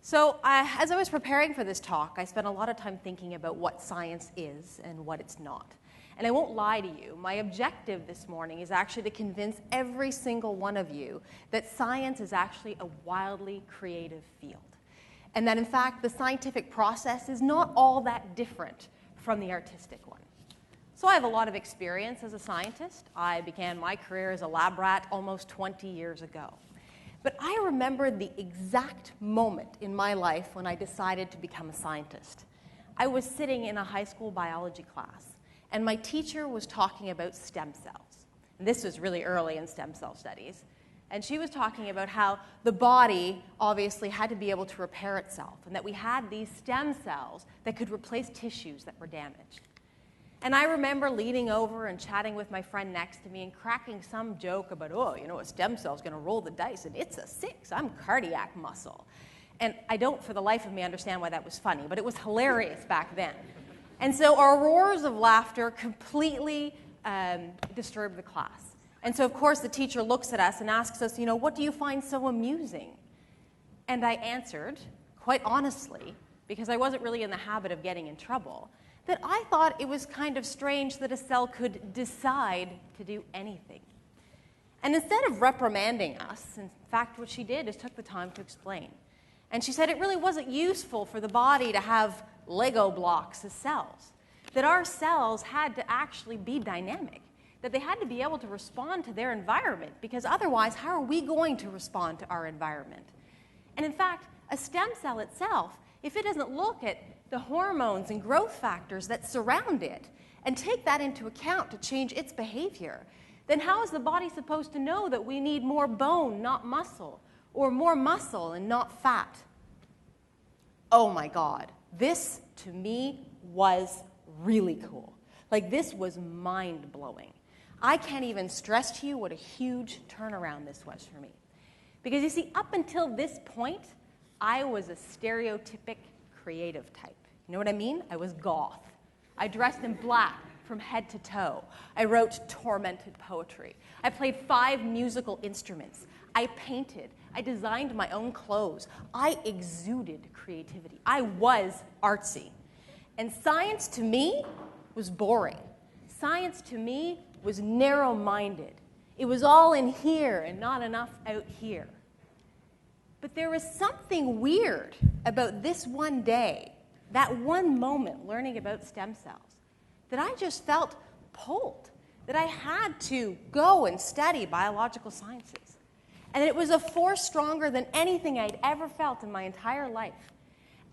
As I was preparing for this talk, I spent a lot of time thinking about what science is and what it's not. And I won't lie to you, my objective this morning is actually to convince every single one of you that science is actually a wildly creative field. And that in fact, the scientific process is not all that different from the artistic one. So I have a lot of experience as a scientist. I began my career as a lab rat almost 20 years ago. But I remember the exact moment in my life when I decided to become a scientist. I was sitting in a high school biology class, and my teacher was talking about stem cells. And this was really early in stem cell studies. And she was talking about how the body obviously had to be able to repair itself, and that we had these stem cells that could replace tissues that were damaged. And I remember leaning over and chatting with my friend next to me and cracking some joke about, oh, you know, a stem cell is going to roll the dice, and it's a 6. I'm cardiac muscle. And I don't, for the life of me, understand why that was funny, but it was hilarious back then. And so our roars of laughter completely disturbed the class. And so, of course, the teacher looks at us and asks us, you know, what do you find so amusing? And I answered, quite honestly, because I wasn't really in the habit of getting in trouble, that I thought it was kind of strange that a cell could decide to do anything. And instead of reprimanding us, in fact, what she did is took the time to explain. And she said it really wasn't useful for the body to have Lego blocks as cells, that our cells had to actually be dynamic, that they had to be able to respond to their environment, because otherwise, how are we going to respond to our environment? And in fact, a stem cell itself, if it doesn't look at the hormones and growth factors that surround it and take that into account to change its behavior, then how is the body supposed to know that we need more bone, not muscle, or more muscle and not fat? Oh my God, this to me was really cool. Like, this was mind-blowing. I can't even stress to you what a huge turnaround this was for me. Because you see, up until this point, I was a stereotypic creative type. You know what I mean? I was goth. I dressed in black from head to toe. I wrote tormented poetry. I played 5 musical instruments. I painted. I designed my own clothes. I exuded creativity. I was artsy. And science to me was boring. Science to me was narrow-minded. It was all in here and not enough out here. But there was something weird about this one day, that one moment learning about stem cells, that I just felt pulled, that I had to go and study biological sciences. And it was a force stronger than anything I'd ever felt in my entire life.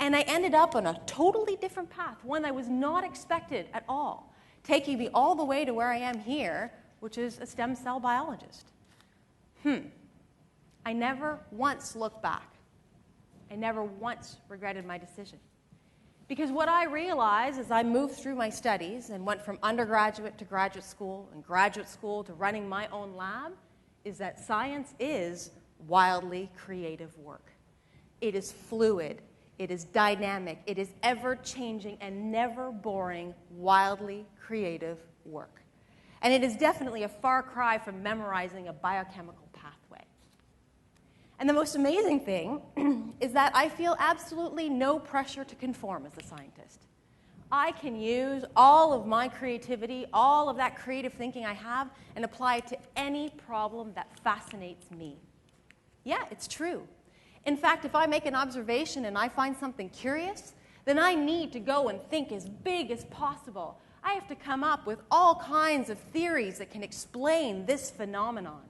And I ended up on a totally different path, one I was not expected at all, taking me all the way to where I am here, which is a stem cell biologist. I never once looked back. I never once regretted my decision. Because what I realized as I moved through my studies and went from undergraduate to graduate school and graduate school to running my own lab is that science is wildly creative work. It is fluid. It is dynamic. It is ever-changing and never boring, wildly creative work. And it is definitely a far cry from memorizing a biochemical pathway. And the most amazing thing is that I feel absolutely no pressure to conform as a scientist. I can use all of my creativity, all of that creative thinking I have, and apply it to any problem that fascinates me. Yeah, it's true. In fact, if I make an observation and I find something curious, then I need to go and think as big as possible. I have to come up with all kinds of theories that can explain this phenomenon.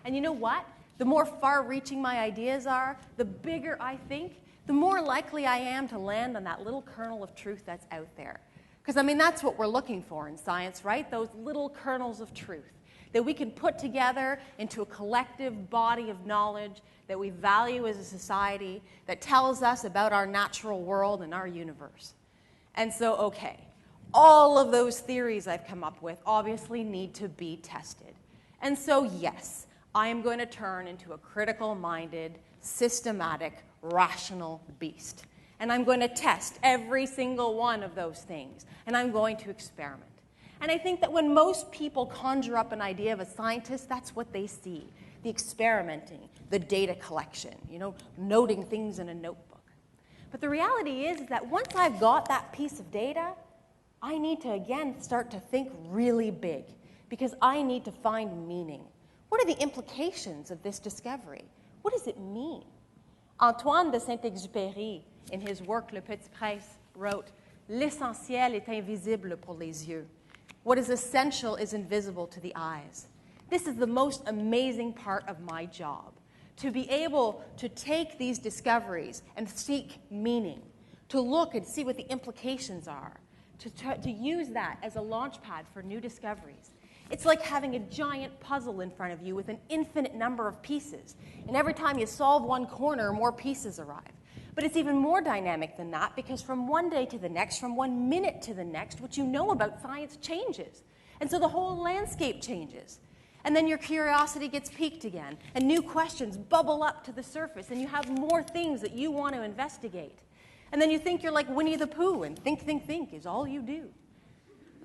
And you know what? The more far-reaching my ideas are, the bigger I think, the more likely I am to land on that little kernel of truth that's out there. Because, I mean, that's what we're looking for in science, right? Those little kernels of truth that we can put together into a collective body of knowledge that we value as a society that tells us about our natural world and our universe. And so, okay, all of those theories I've come up with obviously need to be tested. And so, yes, I am going to turn into a critical-minded, systematic, rational beast. And I'm going to test every single one of those things. And I'm going to experiment. And I think that when most people conjure up an idea of a scientist, that's what they see. The experimenting, the data collection, you know, noting things in a notebook. But the reality is that once I've got that piece of data, I need to, again, start to think really big because I need to find meaning. What are the implications of this discovery? What does it mean? Antoine de Saint-Exupéry, in his work Le Petit Prince, wrote, "L'essentiel est invisible pour les yeux. What is essential is invisible to the eyes." This is the most amazing part of my job, to be able to take these discoveries and seek meaning, to look and see what the implications are, to use that as a launch pad for new discoveries. It's like having a giant puzzle in front of you with an infinite number of pieces, and every time you solve one corner, more pieces arrive. But it's even more dynamic than that because from one day to the next, from 1 minute to the next, what you know about science changes. And so the whole landscape changes. And then your curiosity gets piqued again, and new questions bubble up to the surface, and you have more things that you want to investigate. And then you think you're like Winnie the Pooh, and think is all you do.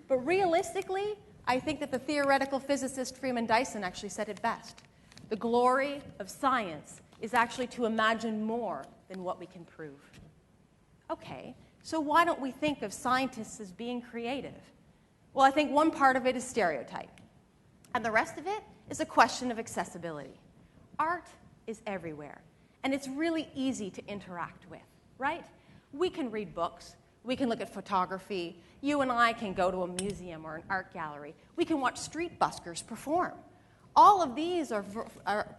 But realistically, I think that the theoretical physicist Freeman Dyson actually said it best. The glory of science is actually to imagine more than what we can prove. Okay, so why don't we think of scientists as being creative? Well, I think one part of it is stereotype. And the rest of it is a question of accessibility. Art is everywhere, and it's really easy to interact with, right? We can read books, we can look at photography, you and I can go to a museum or an art gallery, we can watch street buskers perform. All of these are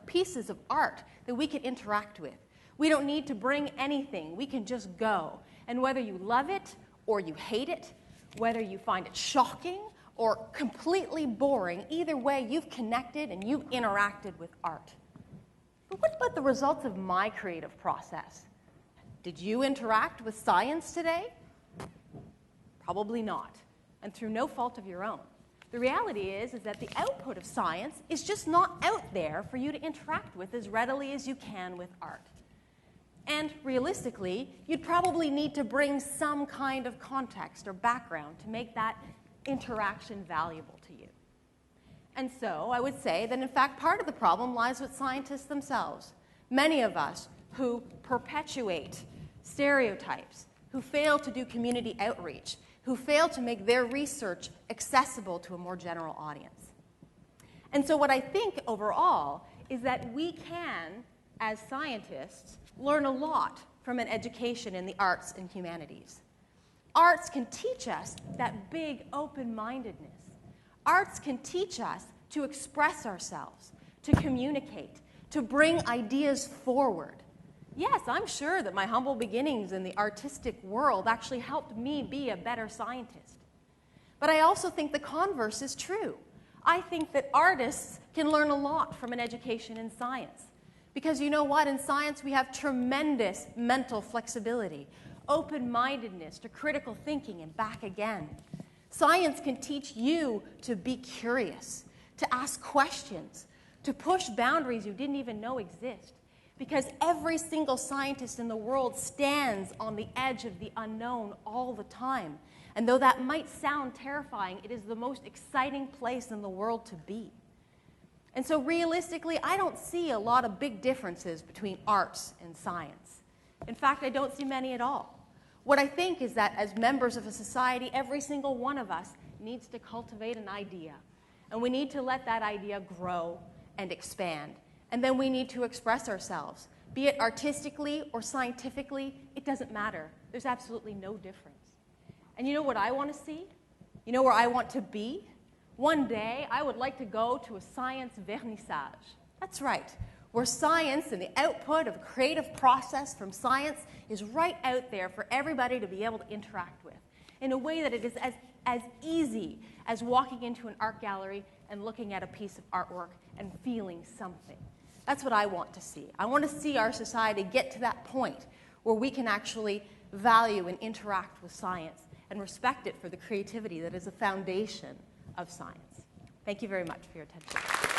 pieces of art that we can interact with. We don't need to bring anything, we can just go. And whether you love it or you hate it, whether you find it shocking or completely boring, either way, you've connected and you've interacted with art. But what about the results of my creative process? Did you interact with science today? Probably not, and through no fault of your own. The reality is that the output of science is just not out there for you to interact with as readily as you can with art. And realistically, you'd probably need to bring some kind of context or background to make that interaction valuable to you. And so I would say that, in fact, part of the problem lies with scientists themselves. Many of us who perpetuate stereotypes, who fail to do community outreach, who fail to make their research accessible to a more general audience. And so what I think overall is that we can, as scientists, learn a lot from an education in the arts and humanities. Arts can teach us that big open-mindedness. Arts can teach us to express ourselves, to communicate, to bring ideas forward. Yes, I'm sure that my humble beginnings in the artistic world actually helped me be a better scientist. But I also think the converse is true. I think that artists can learn a lot from an education in science. Because you know what? In science, we have tremendous mental flexibility, open-mindedness to critical thinking and back again. Science can teach you to be curious, to ask questions, to push boundaries you didn't even know exist. Because every single scientist in the world stands on the edge of the unknown all the time. And though that might sound terrifying, it is the most exciting place in the world to be. And so realistically, I don't see a lot of big differences between arts and science. In fact, I don't see many at all. What I think is that as members of a society, every single one of us needs to cultivate an idea. And we need to let that idea grow and expand. And then we need to express ourselves. Be it artistically or scientifically, it doesn't matter. There's absolutely no difference. And you know what I want to see? You know where I want to be? One day, I would like to go to a science vernissage. That's right, where science and the output of a creative process from science is right out there for everybody to be able to interact with in a way that it is as easy as walking into an art gallery and looking at a piece of artwork and feeling something. That's what I want to see. I want to see our society get to that point where we can actually value and interact with science and respect it for the creativity that is a foundation of science. Thank you very much for your attention.